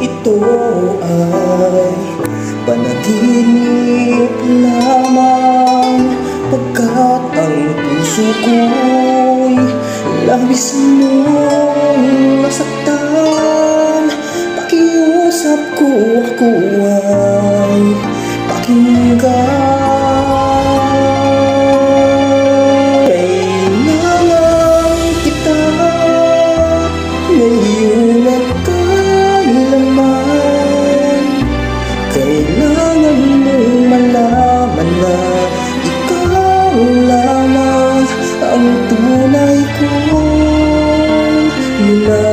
Ito ay panaginip lamang, pagkat ang puso ko'y labis mong nasaktan. Pakiusap ko, ako ay pakinggan. Kailangan kita ngayon at kailanman. Kailangan mong malaman na ikaw lamang ang tunay kong minahal.